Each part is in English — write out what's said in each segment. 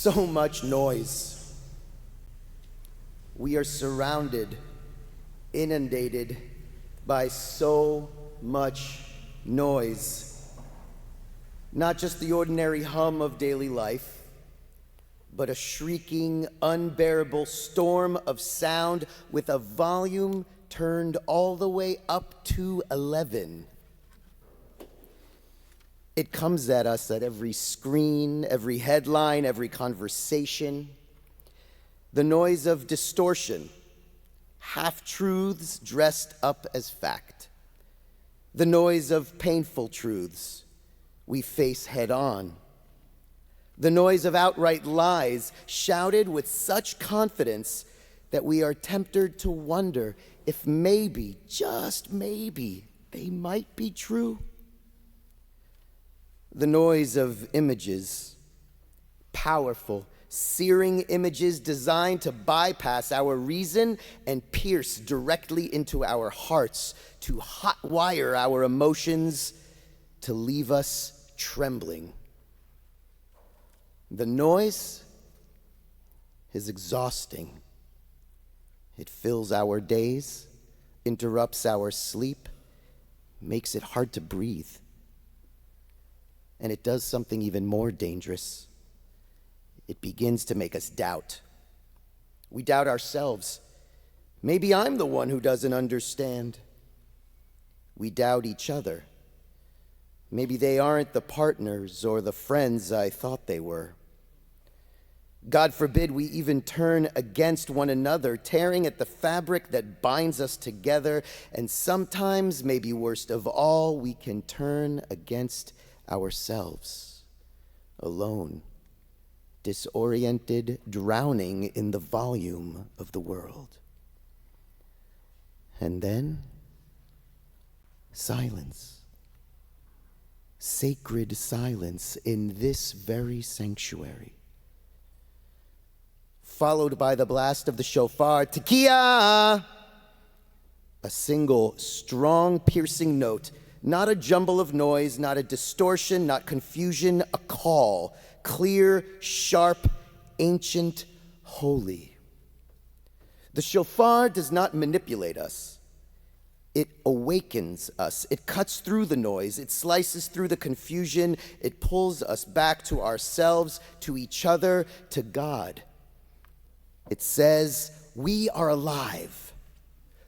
So much noise. We are surrounded, inundated by so much noise. Not just the ordinary hum of daily life, but a shrieking, unbearable storm of sound with a volume turned all the way up to 11. It comes at us at every screen, every headline, every conversation. The noise of distortion, half-truths dressed up as fact. The noise of painful truths we face head-on. The noise of outright lies shouted with such confidence that we are tempted to wonder if maybe, just maybe, they might be true. The noise of images, powerful, searing images designed to bypass our reason and pierce directly into our hearts, to hotwire our emotions, to leave us trembling. The noise is exhausting. It fills our days, interrupts our sleep, makes it hard to breathe. And it does something even more dangerous. It begins to make us doubt. We doubt ourselves. Maybe I'm the one who doesn't understand. We doubt each other. Maybe they aren't the partners or the friends I thought they were. God forbid we even turn against one another, tearing at the fabric that binds us together. And sometimes, maybe worst of all, we can turn against ourselves, alone, disoriented, drowning in the volume of the world. And then, silence. Sacred silence in this very sanctuary. Followed by the blast of the shofar, Tekiah! A single, strong, piercing note. Not a jumble of noise, not a distortion, not confusion, a call. Clear, sharp, ancient, holy. The shofar does not manipulate us. It awakens us. It cuts through the noise. It slices through the confusion. It pulls us back to ourselves, to each other, to God. It says, we are alive.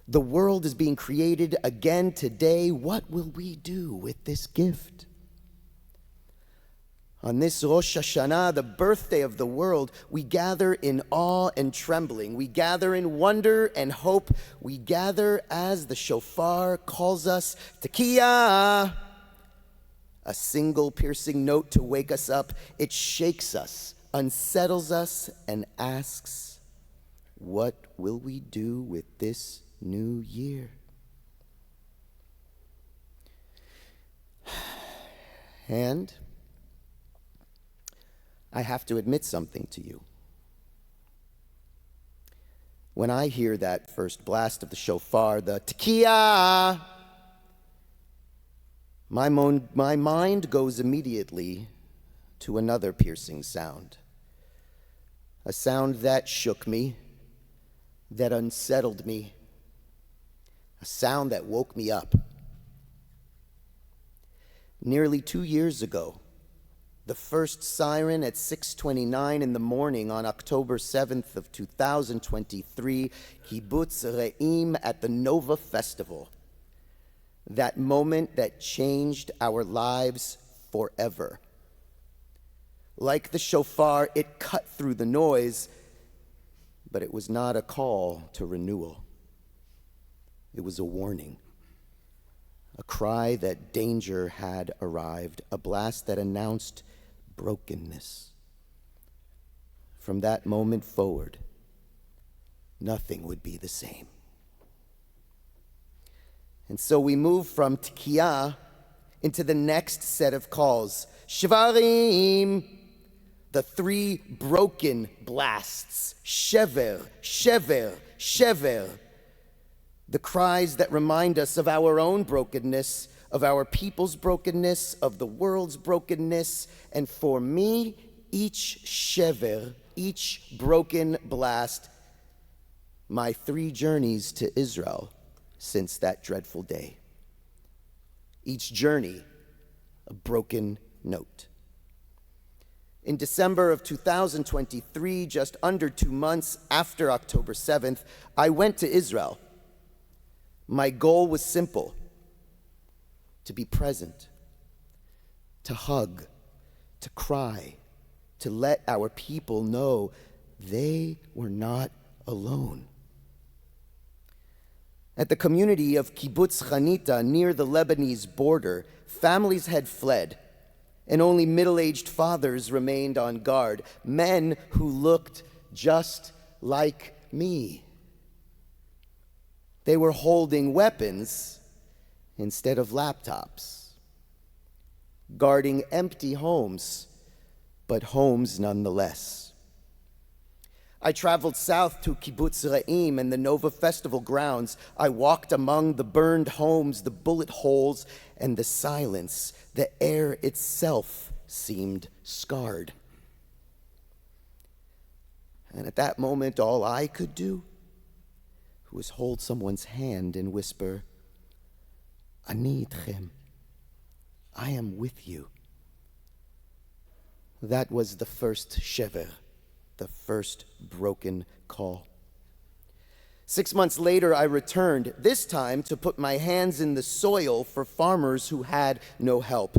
The world is being created again today. What will we do with this gift? On this Rosh Hashanah, the birthday of the world, we gather in awe and trembling. We gather in wonder and hope. We gather as the shofar calls us, Tekiah. A single piercing note to wake us up. It shakes us, unsettles us, and asks, what will we do with this new year? And I have to admit something to you. When I hear that first blast of the shofar, the Tekiah, my mind goes immediately to another piercing sound. A sound that shook me, that unsettled me, a sound that woke me up. Nearly 2 years ago, the first siren at 6:29 in the morning on October 7th of 2023, Kibbutz Re'im at the Nova Festival. That moment that changed our lives forever. Like the shofar, it cut through the noise, but it was not a call to renewal. It was a warning, a cry that danger had arrived, a blast that announced brokenness. From that moment forward, nothing would be the same. And so we move from Tekiah into the next set of calls, Shvarim, the three broken blasts, Shever, Shever, Shever, the cries that remind us of our own brokenness, of our people's brokenness, of the world's brokenness, and for me, each shever, each broken blast, my 3 journeys to Israel since that dreadful day. Each journey, a broken note. In December of 2023, just under 2 months after October 7th, I went to Israel. My goal was simple: to be present, to hug, to cry, to let our people know they were not alone. At the community of Kibbutz Chanita near the Lebanese border, families had fled, and only middle-aged fathers remained on guard, men who looked just like me. They were holding weapons instead of laptops, guarding empty homes, but homes nonetheless. I traveled south to Kibbutz Re'im and the Nova Festival grounds. I walked among the burned homes, the bullet holes, and the silence. The air itself seemed scarred. And at that moment, all I could do was hold someone's hand and whisper, "Ani itchem," I am with you. That was the first shever, the first broken call. 6 months later, I returned, this time to put my hands in the soil for farmers who had no help.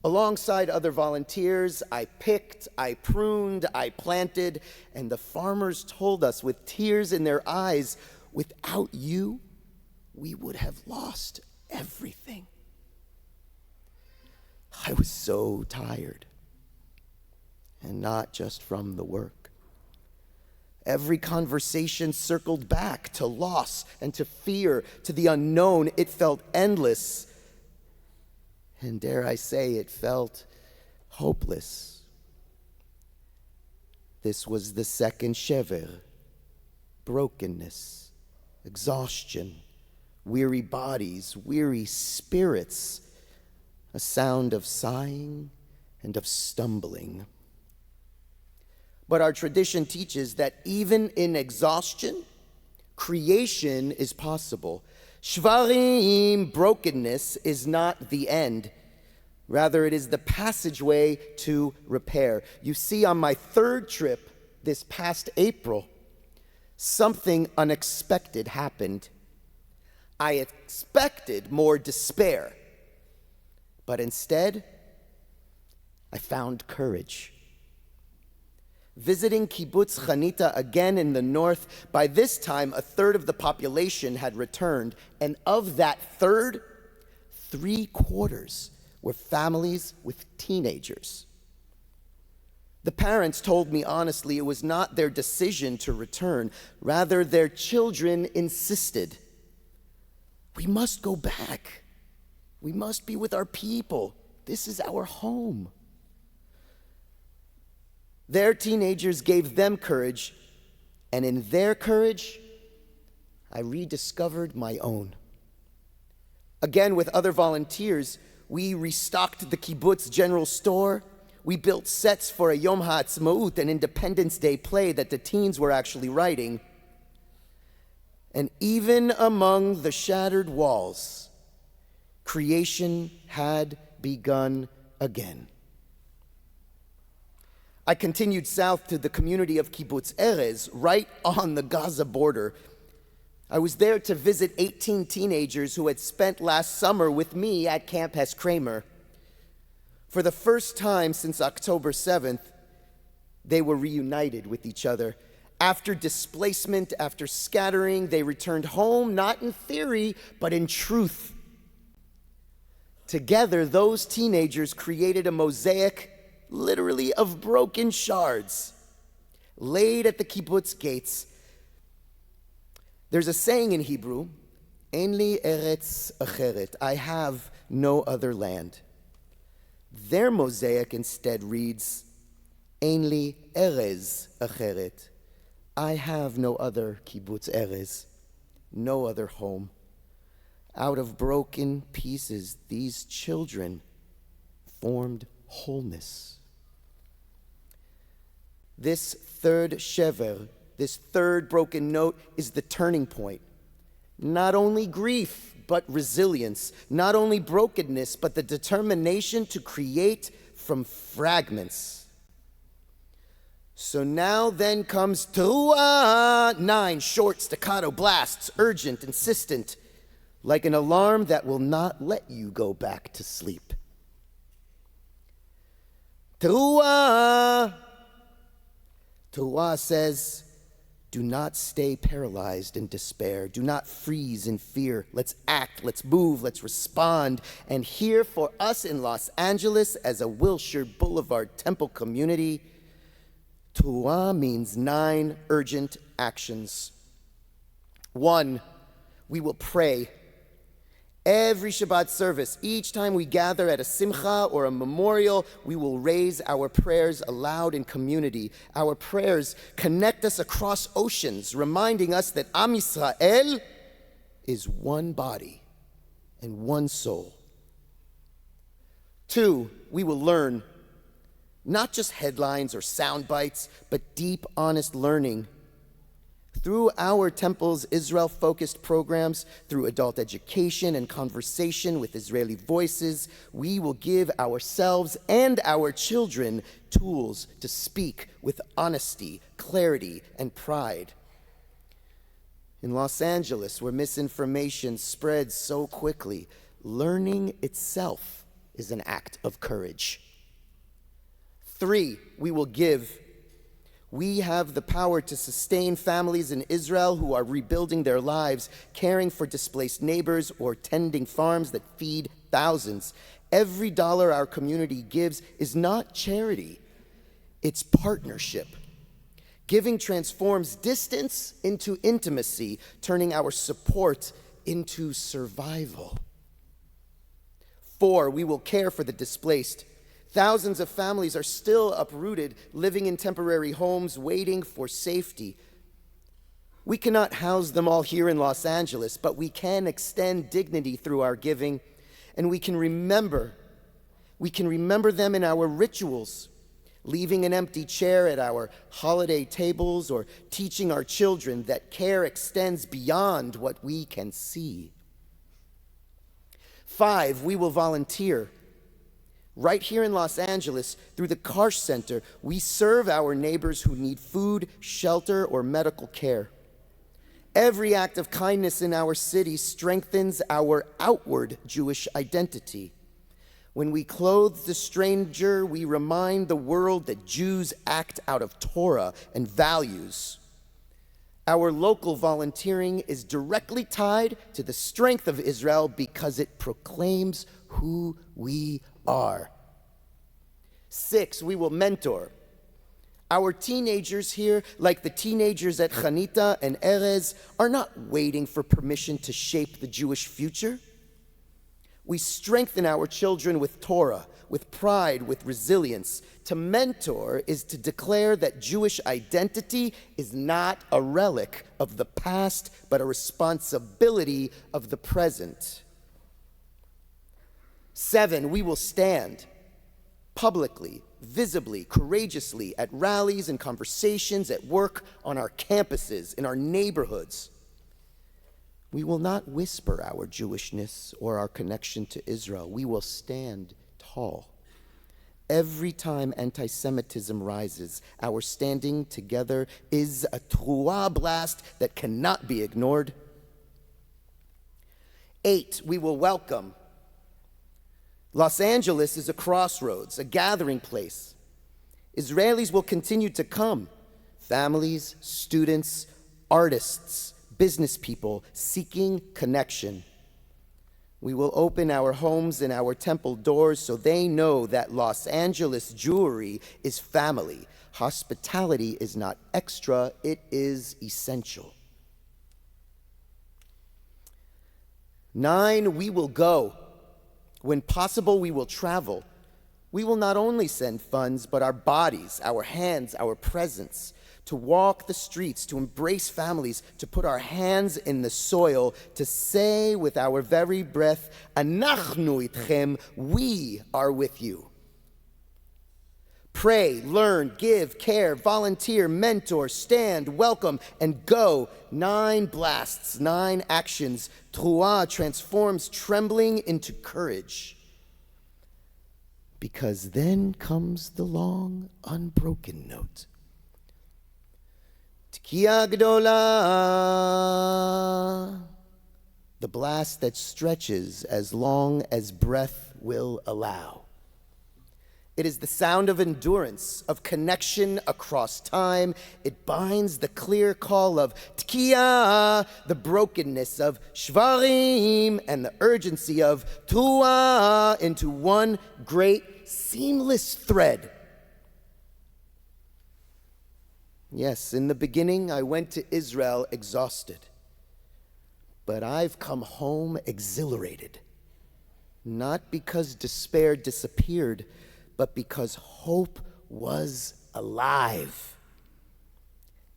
Alongside other volunteers, I picked, I pruned, I planted, and the farmers told us with tears in their eyes, "Without you, we would have lost everything." I was so tired. And not just from the work. Every conversation circled back to loss and to fear, to the unknown. It felt endless. And dare I say, it felt hopeless. This was the second shever: brokenness, exhaustion, weary bodies, weary spirits, a sound of sighing and of stumbling. But our tradition teaches that even in exhaustion, creation is possible. Shvarim, brokenness, is not the end. Rather, it is the passageway to repair. You see, on my 3rd trip this past April, something unexpected happened. I expected more despair, but instead, I found courage. Visiting Kibbutz Chanita again in the north, by this time, 1/3 of the population had returned, and of that 1/3, 3/4 were families with teenagers. The parents told me honestly it was not their decision to return. Rather, their children insisted. "We must go back. We must be with our people. This is our home." Their teenagers gave them courage, and in their courage, I rediscovered my own. Again, with other volunteers, we restocked the kibbutz general store. We built sets for a Yom HaAtzmaut, an Independence Day play that the teens were actually writing. And even among the shattered walls, creation had begun again. I continued south to the community of Kibbutz Erez, right on the Gaza border. I was there to visit 18 teenagers who had spent last summer with me at Camp Hess Kramer. For the first time since October 7th, they were reunited with each other. After displacement, after scattering, they returned home, not in theory, but in truth. Together, those teenagers created a mosaic, literally of broken shards, laid at the kibbutz gates. There's a saying in Hebrew, "Ein li eretz acheret," I have no other land. Their mosaic instead reads, "Ein li erez acheret," I have no other kibbutz erez, no other home. Out of broken pieces, these children formed wholeness. This third shever, this third broken note, is the turning point. Not only grief, but resilience. Not only brokenness, but the determination to create from fragments. So now then comes Teruah. 9 short staccato blasts, urgent, insistent, like an alarm that will not let you go back to sleep. Teruah. Teruah says, do not stay paralyzed in despair. Do not freeze in fear. Let's act, let's move, let's respond. And here for us in Los Angeles, as a Wilshire Boulevard Temple community, Teruah means 9 urgent actions. 1, we will pray. Every Shabbat service, each time we gather at a simcha or a memorial, we will raise our prayers aloud in community. Our prayers connect us across oceans, reminding us that Am Yisrael is one body and one soul. 2, we will learn. Not just headlines or sound bites, but deep, honest learning. Through our temple's Israel-focused programs, through adult education and conversation with Israeli voices, we will give ourselves and our children tools to speak with honesty, clarity, and pride. In Los Angeles, where misinformation spreads so quickly, learning itself is an act of courage. 3, we will give. We have the power to sustain families in Israel who are rebuilding their lives, caring for displaced neighbors, or tending farms that feed thousands. Every dollar our community gives is not charity, it's partnership. Giving transforms distance into intimacy, turning our support into survival. 4, we will care for the displaced. Thousands of families are still uprooted, living in temporary homes, waiting for safety. We cannot house them all here in Los Angeles, but we can extend dignity through our giving, and we can remember them in our rituals, leaving an empty chair at our holiday tables or teaching our children that care extends beyond what we can see. 5, we will volunteer. Right here in Los Angeles, through the Karsh Center, we serve our neighbors who need food, shelter, or medical care. Every act of kindness in our city strengthens our outward Jewish identity. When we clothe the stranger, we remind the world that Jews act out of Torah and values. Our local volunteering is directly tied to the strength of Israel because it proclaims who we are. 6, we will mentor. Our teenagers here, like the teenagers at Chanita and Erez, are not waiting for permission to shape the Jewish future. We strengthen our children with Torah, with pride, with resilience. To mentor is to declare that Jewish identity is not a relic of the past, but a responsibility of the present. 7, we will stand publicly, visibly, courageously at rallies and conversations, at work, on our campuses, in our neighborhoods. We will not whisper our Jewishness or our connection to Israel. We will stand tall. Every time anti-Semitism rises, our standing together is a Teruah blast that cannot be ignored. 8, we will welcome. Los Angeles is a crossroads, a gathering place. Israelis will continue to come. Families, students, artists, business people seeking connection. We will open our homes and our temple doors so they know that Los Angeles Jewry is family. Hospitality is not extra, it is essential. 9, we will go. When possible, we will travel. We will not only send funds, but our bodies, our hands, our presence, to walk the streets, to embrace families, to put our hands in the soil, to say with our very breath, Anachnu itchem, we are with you. Pray, learn, give, care, volunteer, mentor, stand, welcome, and go. 9 blasts, 9 actions. Truah transforms trembling into courage. Because then comes the long, unbroken note. Tkiya Gdola. The blast that stretches as long as breath will allow. It is the sound of endurance, of connection across time. It binds the clear call of Tkiya, the brokenness of Shvarim, and the urgency of Truah into one great seamless thread. Yes, in the beginning, I went to Israel exhausted. But I've come home exhilarated. Not because despair disappeared, but because hope was alive.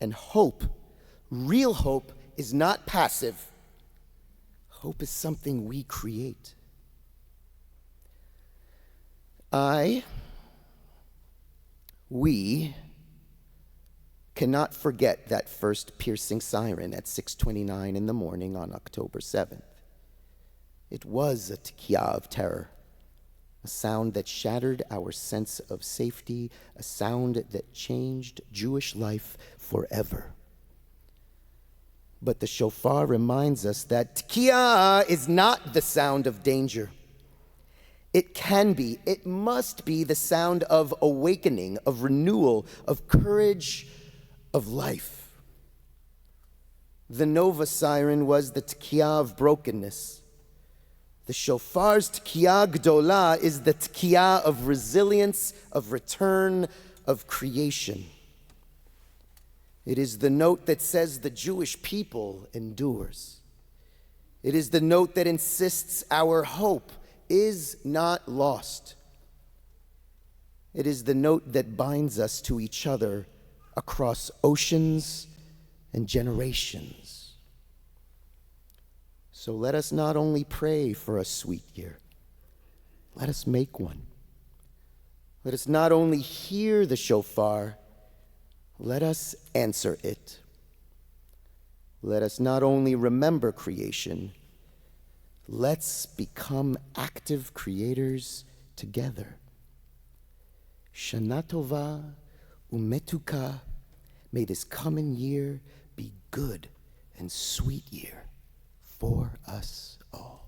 And hope, real hope, is not passive. Hope is something we create. We cannot forget that first piercing siren at 6:29 in the morning on October 7th. It was a tkiya of terror, a sound that shattered our sense of safety, a sound that changed Jewish life forever. But the shofar reminds us that tkiya is not the sound of danger. It can be, it must be the sound of awakening, of renewal, of courage, of life. The Nova siren was the tkiya of brokenness. The shofar's tkiya gdola is the tkiya of resilience, of return, of creation. It is the note that says the Jewish people endures. It is the note that insists our hope is not lost. It is the note that binds us to each other across oceans and generations. So let us not only pray for a sweet year, let us make one. Let us not only hear the shofar, let us answer it. Let us not only remember creation, let's become active creators together. Shana Tova Umetuka, may this coming year be good and sweet year for us all.